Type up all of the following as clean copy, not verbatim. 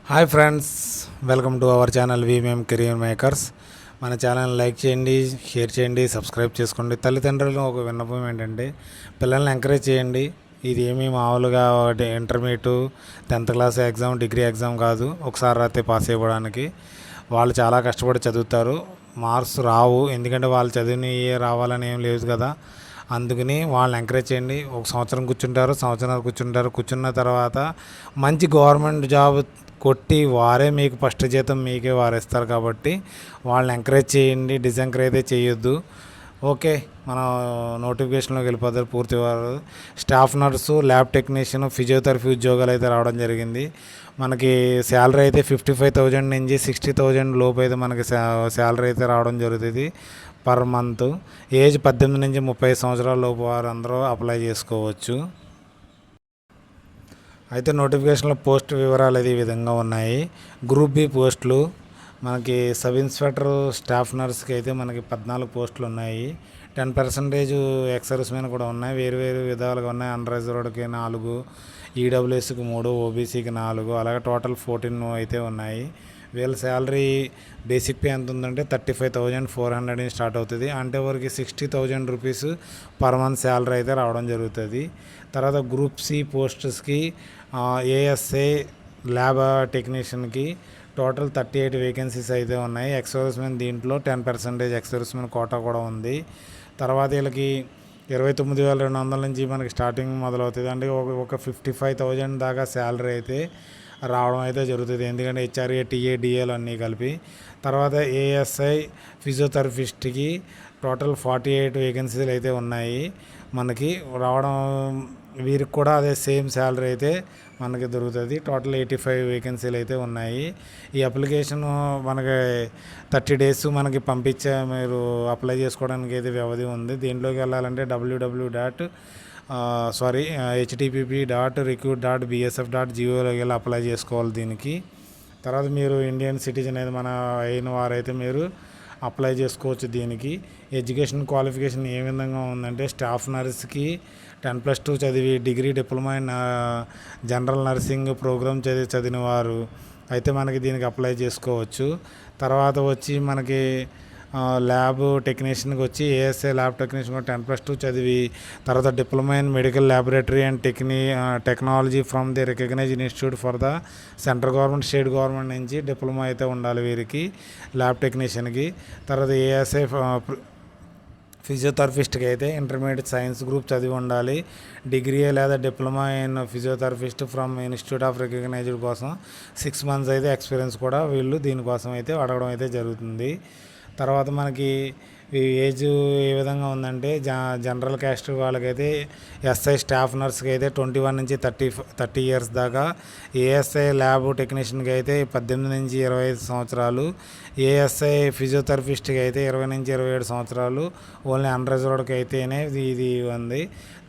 Hi friends, welcome to our channel VMM career makers. మన channel like చేయండి, share చేయండి, subscribe చేసుకోండి. తల్లిదండ్రులు ఒక విన్నపం ఏంటంటే పిల్లల్ని ఎంకరేజ్ చేయండి. ఇది ఏమీ మామూలుగా intermediate 10th class exam, degree exam కాదు. ఒకసారి రాతే పాస్ అయిపోవడానికి వాళ్ళు చాలా కష్టపడి చదువుతారు. మార్క్స్ రావు, ఎందుకంటే వాళ్ళు చదివిన రావాలని ఏం లేదు కదా. అందుకని వాళ్ళని ఎంకరేజ్ చేయండి. ఒక సంవత్సరం కూర్చుంటారు, సంవత్సరాలు కూర్చుంటారు. కూర్చున్న తర్వాత మంచి గవర్నమెంట్ జాబ్ కొట్టి వారే మీకు ఫస్ట్ జీతం మీకే వారేస్తారు. కాబట్టి వాళ్ళని ఎంకరేజ్ చేయండి, డిసెంకరేజ్ అయితే చేయొద్దు. ఓకే, మనం నోటిఫికేషన్లోకి వెళ్ళిపోతారు. పూర్తి వారు staff nurse, lab technician, physiotherapy ఉద్యోగాలు అయితే రావడం జరిగింది. మనకి శాలరీ అయితే 55,000 నుంచి 60,000 లోపు అయితే మనకి శాలరీ అయితే రావడం జరుగుతుంది పర్ మంత్. ఏజ్ 18 నుంచి 30 సంవత్సరాల లోపు వారు అందరూ అప్లై చేసుకోవచ్చు. అయితే నోటిఫికేషన్లో పోస్ట్ వివరాలు అయితే ఈ విధంగా ఉన్నాయి. గ్రూప్ బి పోస్టులు మనకి సబ్ ఇన్స్పెక్టర్, స్టాఫ్ నర్స్కి అయితే మనకి 14 పోస్టులు ఉన్నాయి. 10% ఎక్స్ సర్వీస్మెన్ కూడా ఉన్నాయి. వేరు వేరు విధాలుగా ఉన్నాయి. అన్రిజర్వ్డ్కి 4, ఈడబ్ల్యూఎస్కి 3, ఓబీసీకి 4, అలాగే టోటల్ 14 అయితే ఉన్నాయి. వీళ్ళ శాలరీ బేసిక్ పే ఎంత ఉందంటే 35,400 స్టార్ట్ అవుతుంది. అంటే వరకు 60,000 రూపీస్ పర్ మంత్ శాలరీ అయితే రావడం జరుగుతుంది. తర్వాత గ్రూప్ సి పోస్టర్స్కి ఏఎస్ఏ ల్యాబ్ టెక్నీషియన్కి టోటల్ 38 వేకెన్సీస్ అయితే ఉన్నాయి. ఎక్స్ సర్వీస్మెన్ దీంట్లో 10% ఎక్స్ సర్వీస్మెన్ కోటా కూడా ఉంది. తర్వాత వీళ్ళకి 29,200 నుంచి మనకి స్టార్టింగ్ మొదలవుతుంది. అంటే ఒక 55,000 దాకా శాలరీ అయితే రావడం అయితే జరుగుతుంది. ఎందుకంటే హెచ్ఆర్ఏ, టీఏ, డిఏలు అన్నీ కలిపి. తర్వాత ఏఎస్ఐ ఫిజియోథెరపిస్ట్కి టోటల్ 48 వేకెన్సీలు అయితే ఉన్నాయి మనకి రావడం. వీరికి కూడా అదే సేమ్ శాలరీ అయితే మనకి దొరుకుతుంది. టోటల్ 85 వేకెన్సీలు అయితే ఉన్నాయి. ఈ అప్లికేషన్ మనకి 30 డేస్ మనకి పంపించే మీరు అప్లై చేసుకోవడానికి అయితే వ్యవధి ఉంది. దీంట్లోకి వెళ్ళాలంటే http.recruit.bsf.go.లోకి వెళ్ళి అప్లై చేసుకోవాలి దీనికి. తర్వాత మీరు ఇండియన్ సిటిజన్ అయితే మన అయిన వారైతే మీరు అప్లై చేసుకోవచ్చు దీనికి. ఎడ్యుకేషన్ క్వాలిఫికేషన్ ఏ విధంగా ఉందంటే స్టాఫ్ నర్స్కి 10+2 చదివి degree, diploma in general nursing programme చదివిన వారు అయితే మనకి దీనికి అప్లై చేసుకోవచ్చు. తర్వాత వచ్చి మనకి ల్యాబ్ టెక్నీషియన్కి వచ్చి ఏఎస్ఏ ల్యాబ్ టెక్నీషియన్ 10+2 చదివి తర్వాత diploma in medical laboratory and technology from the recognised institute for the central government, state government నుంచి డిప్లొమా అయితే ఉండాలి వీరికి ల్యాబ్ టెక్నీషియన్కి. తర్వాత ఏఎస్ఏ ఫిజియోథెరపిస్ట్కి అయితే ఇంటర్మీడియట్ సైన్స్ గ్రూప్ చదివి ఉండాలి. డిగ్రీ లేదా diploma in physiotherapist from institute of recognised కోసం 6 months అయితే ఎక్స్పీరియన్స్ కూడా వీళ్ళు దీనికోసం అయితే అడగడం అయితే జరుగుతుంది. తర్వాత మనకి ఈ ఏజ్ ఏ విధంగా ఉందంటే జనరల్ క్యాస్ట్ వాళ్ళకైతే ఎస్ఐ స్టాఫ్ నర్స్కి అయితే 21 నుంచి 30 years దాకా, ఏఎస్ఐ ల్యాబ్ టెక్నీషియన్కి అయితే 18 నుంచి 25 సంవత్సరాలు, ఏఎస్ఐ ఫిజియోథెరపిస్ట్కి అయితే 20 నుంచి 27 సంవత్సరాలు. ఓన్లీ అన్రిజర్వ్డ్కి అయితేనే ఇది ఉంది.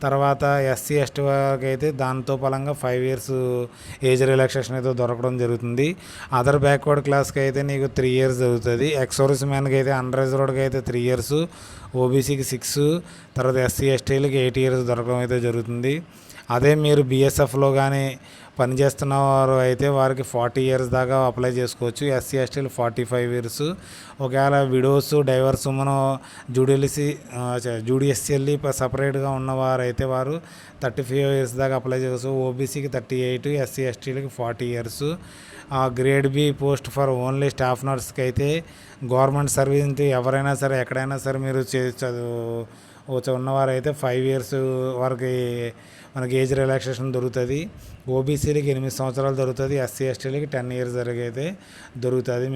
తర్వాత ఎస్సీ ఎస్టీ వారికి అయితే దాంతో పలంగా 5 years ఏజ్ రిలాక్సేషన్ అయితే దొరకడం జరుగుతుంది. అదర్ బ్యాక్వర్డ్ క్లాస్కి అయితే నీకు 3 years జరుగుతుంది. ఎక్స్ సర్వీస్ మ్యాన్కి అయితే అన్రిజర్వ్డ్కి అయితే 3 years, ఓబీసీకి 6, తర్వాత ఎస్సీ ఎస్టీలకి 8 years దొరకడం అయితే జరుగుతుంది. అదే మీరు బీఎస్ఎఫ్లో కానీ పనిచేస్తున్న వారు అయితే వారికి 40 years దాకా అప్లై చేసుకోవచ్చు. ఎస్సీ ఎస్టీలు 45 years. ఒకవేళ విడోస్, డైవర్స్, మనం జూడిషియల్లీ సపరేట్గా ఉన్నవారు అయితే వారు 35 years దాకా అప్లై చేసుకోవచ్చు. ఓబీసీకి 38, ఎస్సీ ఎస్టీలకి 40 years. Grade B post for only staff నర్స్కి అయితే గవర్నమెంట్ సర్వీస్ ఎవరైనా సరే ఎక్కడైనా సరే మీరు ఉన్నవారైతే 5 years వరకు మనకి ఏజ్ రిలాక్సేషన్ దొరుకుతుంది. ఓబీసీలకి 8 సంవత్సరాలు దొరుకుతుంది. ఎస్సీ ఎస్టీలకి 10 years వరకు అయితే దొరుకుతుంది.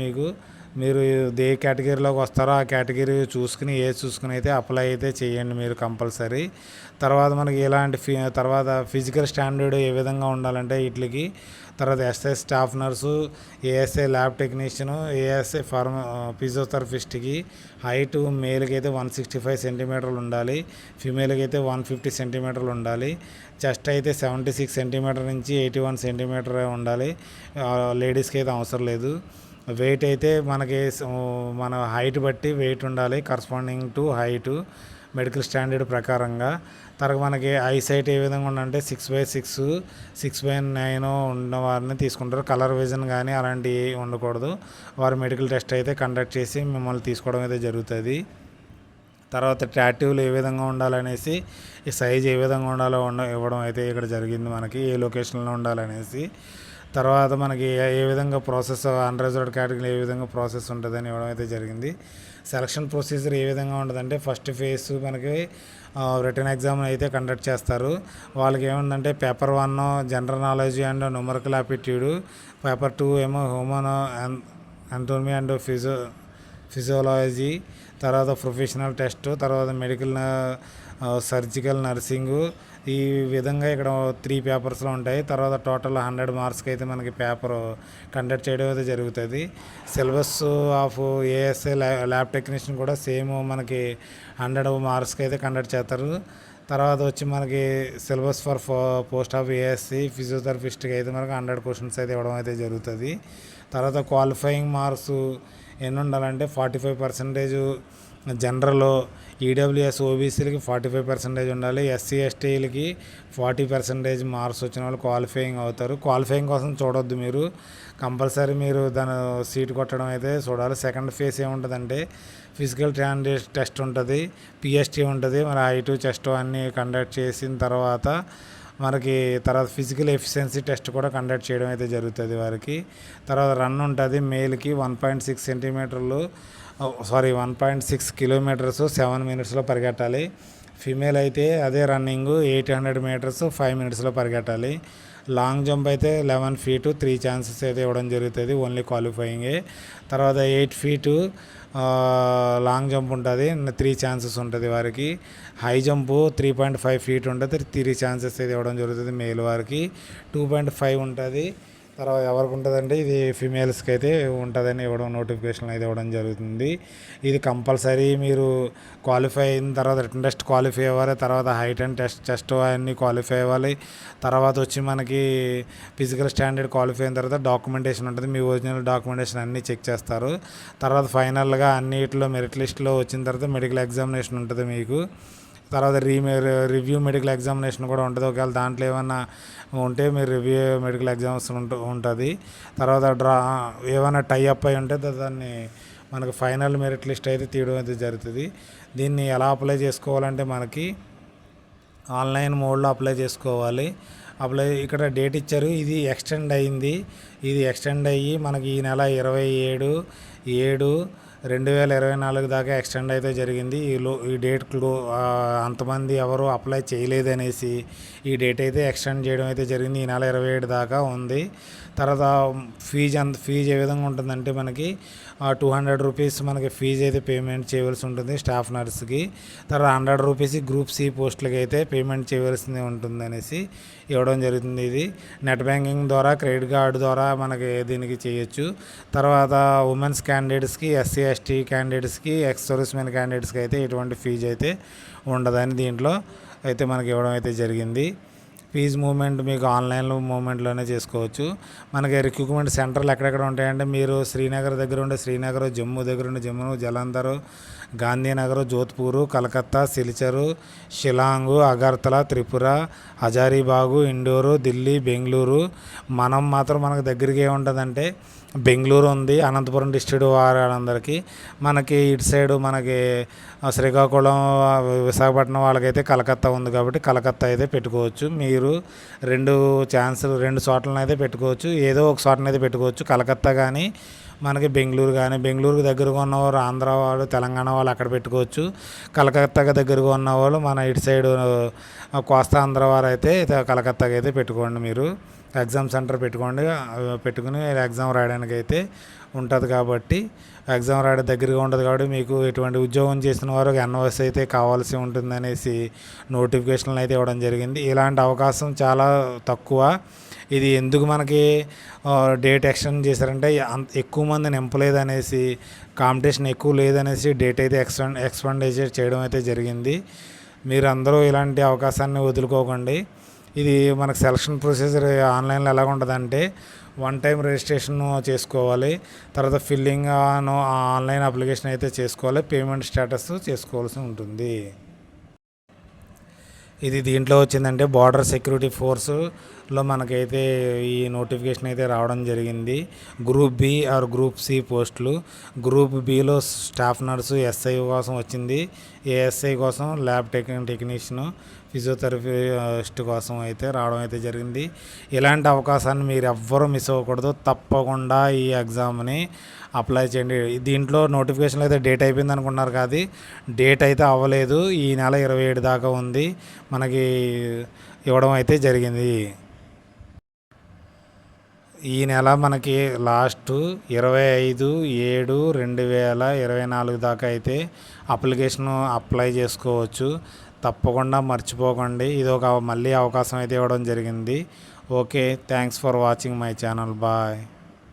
మీరు ఏ కేటగిరీలోకి వస్తారో ఆ కేటగిరీ చూసుకుని అయితే అప్లై అయితే చేయండి మీరు కంపల్సరీ. తర్వాత మనకి ఇలాంటి తర్వాత ఫిజికల్ స్టాండర్డ్ ఏ విధంగా ఉండాలంటే వీటికి తర్వాత SI staff nurse, ASI lab technician, ASI ఫిజియోథెరపిస్ట్కి హైటు మేల్కి అయితే 165 centimeters ఉండాలి, ఫీమేల్కి అయితే 150 centimeters ఉండాలి. చెస్ట్ అయితే 76 centimeters నుంచి 81 centimeters ఉండాలి. లేడీస్కి అయితే అవసరం లేదు. వెయిట్ అయితే మనకి మన హైట్ బట్టి వెయిట్ ఉండాలి, corresponding to height. Medical standard ప్రకారంగా. తర్వాత మనకి ఐసైట్ ఏ విధంగా ఉండంటే 6/6, 6/9 ఉన్న వారిని తీసుకుంటారు. కలర్ విజన్ కానీ అలాంటివి ఉండకూడదు. వారు మెడికల్ టెస్ట్ అయితే కండక్ట్ చేసి మిమ్మల్ని తీసుకోవడం అయితే జరుగుతుంది. తర్వాత టాటూలు ఏ విధంగా ఉండాలనేసి, ఈ సైజ్ ఏ విధంగా ఉండాలో ఇవ్వడం అయితే ఇక్కడ జరిగింది మనకి, ఏ లొకేషన్లో ఉండాలనేసి. తర్వాత మనకి ఏ విధంగా ప్రాసెస్, అన్రిజర్వ్డ్ కేటగిరీ ఏ విధంగా ప్రాసెస్ ఉంటుందని ఇవ్వడం అయితే జరిగింది. సెలక్షన్ ప్రొసీజర్ ఏ విధంగా ఉంటుందంటే ఫస్ట్ ఫేజ్ మనకి రిటర్న్ ఎగ్జామ్ అయితే కండక్ట్ చేస్తారు. వాళ్ళకి ఏముందంటే paper 1 general knowledge and numerical aptitude, paper 2 ఏమో హ్యూమన్ అంటోమీ అండ్ ఫిజియోలజీ, తర్వాత ప్రొఫెషనల్ టెస్ట్, తర్వాత మెడికల్, సర్జికల్, నర్సింగు. ఈ విధంగా ఇక్కడ 3 పేపర్స్లో ఉంటాయి. తర్వాత టోటల్ 100 మార్క్స్కి అయితే మనకి పేపర్ కండక్ట్ చేయడం అయితే జరుగుతుంది. Syllabus of ASA lab technician కూడా సేమ్ మనకి 100 మార్క్స్కి అయితే కండక్ట్ చేస్తారు. తర్వాత వచ్చి మనకి syllabus for post of ASC ఫిజియోథెరపిస్ట్కి అయితే మనకి 100 క్వశ్చన్స్ అయితే ఇవ్వడం అయితే జరుగుతుంది. తర్వాత క్వాలిఫైయింగ్ మార్క్స్ ఎన్ని ఉండాలంటే 45% జనరల్, ఈడబ్ల్యూఎస్ ఓబీసీలకి 45% ఉండాలి. ఎస్సీ ఎస్టీలకి 40% మార్క్స్ వచ్చిన వాళ్ళు క్వాలిఫైయింగ్ అవుతారు. క్వాలిఫైయింగ్ కోసం చూడొద్దు మీరు, కంపల్సరీ మీరు దాని సీట్ కొట్టడం అయితే చూడాలి. సెకండ్ ఫేజ్ ఏముంటుందంటే ఫిజికల్ టెస్ట్ ఉంటుంది, పిఎస్టీ ఉంటుంది, మరి I2 టెస్ట్ అన్నీ కండక్ట్ చేసిన తర్వాత మనకి తర్వాత ఫిజికల్ ఎఫిషియన్సీ టెస్ట్ కూడా కండక్ట్ చేయడం అయితే జరుగుతుంది వారికి. తర్వాత రన్ ఉంటుంది, మేల్కి 1.6 కిలోమీటర్స్ 7 మినిట్స్లో పరిగెట్టాలి. ఫీమేల్ అయితే అదే రన్నింగ్ 800 మీటర్స్ 5 మినిట్స్లో పరిగెట్టాలి. లాంగ్ జంప్ అయితే 11 feet 3 ఛాన్సెస్ అయితే ఇవ్వడం జరుగుతుంది, ఓన్లీ క్వాలిఫైయింగే. తర్వాత 8 feet లాంగ్ జంప్ ఉంటుంది, 3 ఛాన్సెస్ ఉంటుంది వారికి. హై జంపు 3.5 feet ఉంటుంది, 3 ఛాన్సెస్ అయితే ఇవ్వడం జరుగుతుంది మేల్ వారికి. 2.5 ఉంటుంది. తర్వాత ఎవరికి ఉంటుందంటే ఇది ఫిమేల్స్కి అయితే ఉంటుందని ఇవ్వడం, నోటిఫికేషన్ అయితే ఇవ్వడం జరుగుతుంది. ఇది కంపల్సరీ మీరు క్వాలిఫై అయిన తర్వాత రిటన్ టెస్ట్ క్వాలిఫై అవ్వాలి. తర్వాత హైట్ అండ్ టెస్ట్ అన్నీ క్వాలిఫై అవ్వాలి. తర్వాత వచ్చి మనకి ఫిజికల్ స్టాండర్డ్ క్వాలిఫై అయిన తర్వాత డాక్యుమెంటేషన్ ఉంటుంది, మీ ఒరిజినల్ డాక్యుమెంటేషన్ అన్నీ చెక్ చేస్తారు. తర్వాత ఫైనల్గా అన్నిటిలో మెరిట్ లిస్ట్లో వచ్చిన తర్వాత మెడికల్ ఎగ్జామినేషన్ ఉంటుంది మీకు. తర్వాత రివ్యూ మెడికల్ ఎగ్జామినేషన్ కూడా ఉంటుంది. ఒకవేళ దాంట్లో ఏమైనా ఉంటే మీరు రివ్యూ మెడికల్ ఎగ్జామ్స్ ఉంటుంది. తర్వాత ఏమైనా టై అప్ అయి ఉంటే దాన్ని మనకు ఫైనల్ మెరిట్ లిస్ట్ అయితే తీయడం అయితే జరుగుతుంది. దీన్ని ఎలా అప్లై చేసుకోవాలంటే మనకి ఆన్లైన్ మోడ్లో అప్లై చేసుకోవాలి. ఇక్కడ డేట్ ఇచ్చారు, ఇది ఎక్స్టెండ్ అయ్యింది. ఇది ఎక్స్టెండ్ అయ్యి మనకి ఈ నెల 27/7/2024 దాకా ఎక్స్టెండ్ అయితే జరిగింది. ఈ డేట్ అంతమంది ఎవరు అప్లై చేయలేదనేసి ఈ డేట్ అయితే ఎక్స్టెండ్ చేయడం అయితే జరిగింది. ఈ నెల 27 దాకా ఉంది. తర్వాత ఫీజు ఏ విధంగా ఉంటుందంటే మనకి 200 రూపీస్ మనకి ఫీజు అయితే పేమెంట్ చేయవలసి ఉంటుంది స్టాఫ్ నర్స్కి. తర్వాత 100 రూపీస్ గ్రూప్ సి పోస్టులకి అయితే పేమెంట్ చేయవలసి ఉంటుంది అనేసి ఇవ్వడం జరుగుతుంది. ఇది నెట్ బ్యాంకింగ్ ద్వారా, క్రెడిట్ కార్డు ద్వారా మనకి దీనికి చేయొచ్చు. తర్వాత ఉమెన్స్ క్యాండిడేట్స్కి, ఎస్సీ ఎస్టీ క్యాండిడేట్స్కి, ఎక్స్ సర్వీస్మెన్ క్యాండిడేట్స్కి అయితే ఎటువంటి ఫీజు అయితే ఉండదని దీంట్లో అయితే మనకి ఇవ్వడం అయితే జరిగింది. ఫీజు మూవ్మెంట్ మీకు ఆన్లైన్లో మూవ్మెంట్లోనే చేసుకోవచ్చు. మనకి రిక్రూట్మెంట్ సెంటర్లు ఎక్కడెక్కడ ఉంటాయంటే మీరు శ్రీనగర్ దగ్గర ఉండే శ్రీనగర్, జమ్మూ దగ్గర ఉండే జమ్మూ, జలంధర్, గాంధీనగర్, జోధ్పూర్, కలకత్తా, సిల్చరు, షిలాంగు, అగర్తలా, త్రిపుర, హజారీబాగు, ఇండోరు, ఢిల్లీ, బెంగళూరు. మనకు దగ్గరికి ఏముంటుందంటే బెంగళూరు ఉంది, అనంతపురం డిస్ట్రిక్ట్ వారందరికీ. మనకి ఇటు సైడు మనకి శ్రీకాకుళం, విశాఖపట్నం వాళ్ళకైతే కలకత్తా ఉంది కాబట్టి కలకత్తా అయితే పెట్టుకోవచ్చు. మీరు రెండు చోట్లను అయితే పెట్టుకోవచ్చు, ఏదో ఒక చోటనైతే పెట్టుకోవచ్చు. కలకత్తా కానీ మనకి బెంగళూరు కానీ, బెంగళూరుకి దగ్గరగా ఉన్నవారు ఆంధ్ర వాళ్ళు, తెలంగాణ వాళ్ళు అక్కడ పెట్టుకోవచ్చు. కలకత్తాకి దగ్గరగా ఉన్నవాళ్ళు మన ఇటు సైడు కోస్తా ఆంధ్ర వారు అయితే కలకత్తాకి అయితే పెట్టుకోండి. మీరు ఎగ్జామ్ సెంటర్ పెట్టుకుని ఎగ్జామ్ రాయడానికి అయితే ఉంటుంది. కాబట్టి ఎగ్జామ్ రాయడం దగ్గరగా ఉంటుంది కాబట్టి మీకు ఎటువంటి ఉద్యోగం చేసిన వారు ఎన్ఓసి అయితే కావాల్సి ఉంటుంది అనేసి నోటిఫికేషన్లు అయితే ఇవ్వడం జరిగింది. ఇలాంటి అవకాశం చాలా తక్కువ. ఇది ఎందుకు మనకి డేట్ ఎక్స్టెండ్ చేశారంటే ఎక్కువ మంది నింపలేదు అనేసి, కాంపిటీషన్ ఎక్కువ లేదనేసి డేట్ అయితే ఎక్స్పెండ్ చేయడం అయితే జరిగింది. మీరు అందరూ ఇలాంటి అవకాశాన్ని వదులుకోకండి. ఇది మనకు సెలక్షన్ ప్రొసీజర్ ఆన్లైన్లో ఎలాగ ఉంటుందంటే 1 టైం రిజిస్ట్రేషన్ చేసుకోవాలి. తర్వాత ఫిల్లింగ్ ఆన్లైన్ అప్లికేషన్ అయితే చేసుకోవాలి. పేమెంట్ స్టేటస్ చేసుకోవాల్సి ఉంటుంది. ఇది దీంట్లో వచ్చిందంటే బార్డర్ సెక్యూరిటీ ఫోర్స్లో మనకైతే ఈ నోటిఫికేషన్ అయితే రావడం జరిగింది. Group B or group C పోస్టులు. గ్రూప్ బిలో స్టాఫ్ నర్సు ఎస్ఐ కోసం వచ్చింది. ఏఎస్ఐ కోసం ల్యాబ్ టెక్నీషియన్, ఫిజియోథెరపిస్ట్ కోసం అయితే రావడం అయితే జరిగింది. ఇలాంటి అవకాశాన్ని మీరు ఎవ్వరూ మిస్ అవ్వకూడదు. తప్పకుండా ఈ ఎగ్జామ్ని అప్లై చేయండి. దీంట్లో నోటిఫికేషన్లో అయితే డేట్ అయిపోయింది అనుకున్నారు, కాదు, డేట్ అయితే అవ్వలేదు. ఈ నెల 27 దాకా ఉంది, మనకి ఇవ్వడం అయితే జరిగింది. ఈ నెల మనకి లాస్ట్ 25/7/2024 దాకా అయితే అప్లికేషన్ అప్లై చేసుకోవచ్చు. తప్పకుండా మర్చిపోకండి. ఇది ఒక మళ్ళీ అవకాశం అయితే ఇవ్వడం జరిగింది. Okay, thanks for watching my channel. Bye.